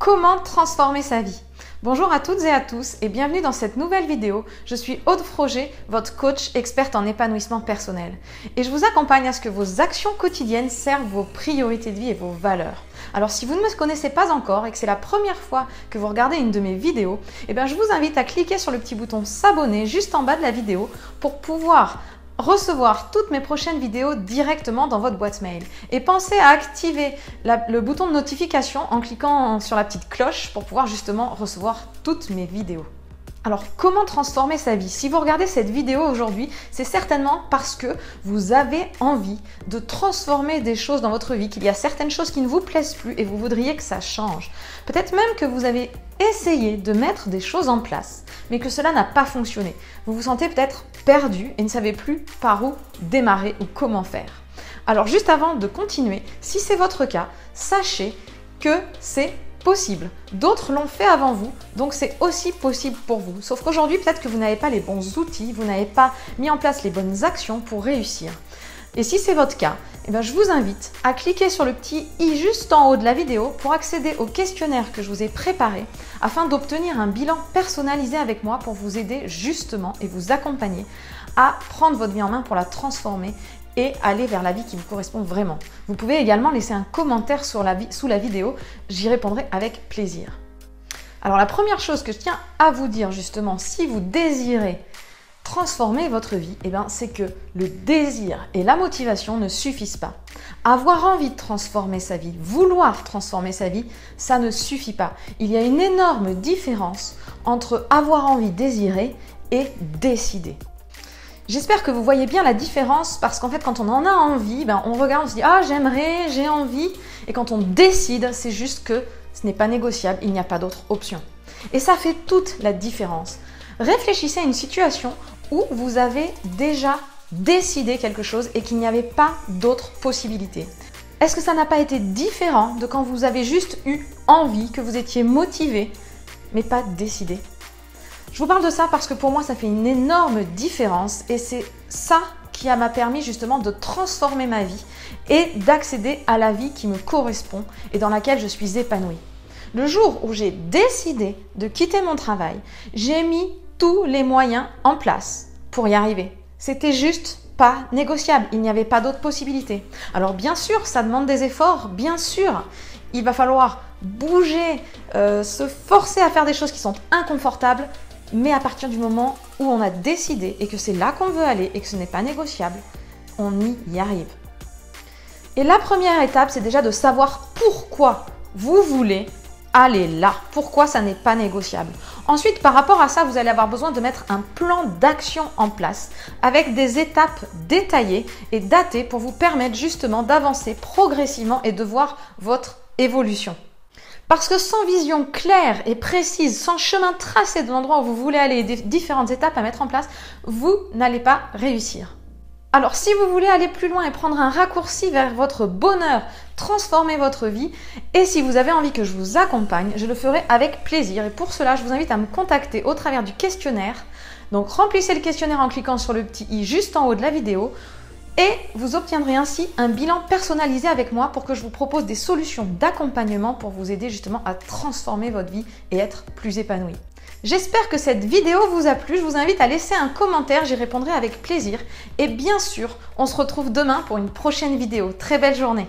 Comment transformer sa vie? Bonjour à toutes et à tous et bienvenue dans cette nouvelle vidéo. Je suis Aude Froger, votre coach experte en épanouissement personnel. Et je vous accompagne à ce que vos actions quotidiennes servent vos priorités de vie et vos valeurs. Alors si vous ne me connaissez pas encore et que c'est la première fois que vous regardez une de mes vidéos, je vous invite à cliquer sur le petit bouton s'abonner juste en bas de la vidéo pour pouvoir recevoir toutes mes prochaines vidéos directement dans votre boîte mail. Et pensez à activer le bouton de notification en cliquant sur la petite cloche pour pouvoir justement recevoir toutes mes vidéos. Alors, comment transformer sa vie? Si vous regardez cette vidéo aujourd'hui, c'est certainement parce que vous avez envie de transformer des choses dans votre vie, qu'il y a certaines choses qui ne vous plaisent plus et vous voudriez que ça change. Peut-être même que vous avez essayé de mettre des choses en place, mais que cela n'a pas fonctionné. Vous vous sentez peut-être perdu et ne savez plus par où démarrer ou comment faire. Alors, juste avant de continuer, si c'est votre cas, sachez que c'est possible. D'autres l'ont fait avant vous, donc c'est aussi possible pour vous. Sauf qu'aujourd'hui, peut-être que vous n'avez pas les bons outils, vous n'avez pas mis en place les bonnes actions pour réussir. Et si c'est votre cas, je vous invite à cliquer sur le petit i juste en haut de la vidéo pour accéder au questionnaire que je vous ai préparé afin d'obtenir un bilan personnalisé avec moi pour vous aider justement et vous accompagner à prendre votre vie en main pour la transformer et aller vers la vie qui vous correspond vraiment. Vous pouvez également laisser un commentaire sous la vidéo, j'y répondrai avec plaisir. Alors la première chose que je tiens à vous dire justement, si vous désirez transformer votre vie, c'est que le désir et la motivation ne suffisent pas. Avoir envie de transformer sa vie, vouloir transformer sa vie, ça ne suffit pas. Il y a une énorme différence entre avoir envie, désirer et décider. J'espère que vous voyez bien la différence parce qu'en fait, quand on en a envie, on regarde, on se dit « Ah, j'aimerais, j'ai envie ». Et quand on décide, c'est juste que ce n'est pas négociable, il n'y a pas d'autre option. Et ça fait toute la différence. Réfléchissez à une situation où vous avez déjà décidé quelque chose et qu'il n'y avait pas d'autre possibilité. Est-ce que ça n'a pas été différent de quand vous avez juste eu envie, que vous étiez motivé, mais pas décidé ? Je vous parle de ça parce que pour moi, ça fait une énorme différence et c'est ça qui m'a permis justement de transformer ma vie et d'accéder à la vie qui me correspond et dans laquelle je suis épanouie. Le jour où j'ai décidé de quitter mon travail, j'ai mis tous les moyens en place pour y arriver. C'était juste pas négociable, il n'y avait pas d'autre possibilité. Alors bien sûr, ça demande des efforts, bien sûr. Il va falloir bouger, se forcer à faire des choses qui sont inconfortables. Mais à partir du moment où on a décidé et que c'est là qu'on veut aller et que ce n'est pas négociable, on y arrive. Et la première étape, c'est déjà de savoir pourquoi vous voulez aller là. Pourquoi ça n'est pas négociable. Ensuite, par rapport à ça, vous allez avoir besoin de mettre un plan d'action en place avec des étapes détaillées et datées pour vous permettre justement d'avancer progressivement et de voir votre évolution. Parce que sans vision claire et précise, sans chemin tracé de l'endroit où vous voulez aller et des différentes étapes à mettre en place, vous n'allez pas réussir. Alors si vous voulez aller plus loin et prendre un raccourci vers votre bonheur, transformer votre vie, et si vous avez envie que je vous accompagne, je le ferai avec plaisir. Et pour cela, je vous invite à me contacter au travers du questionnaire. Donc remplissez le questionnaire en cliquant sur le petit i juste en haut de la vidéo. Et vous obtiendrez ainsi un bilan personnalisé avec moi pour que je vous propose des solutions d'accompagnement pour vous aider justement à transformer votre vie et être plus épanoui. J'espère que cette vidéo vous a plu. Je vous invite à laisser un commentaire, j'y répondrai avec plaisir. Et bien sûr, on se retrouve demain pour une prochaine vidéo. Très belle journée!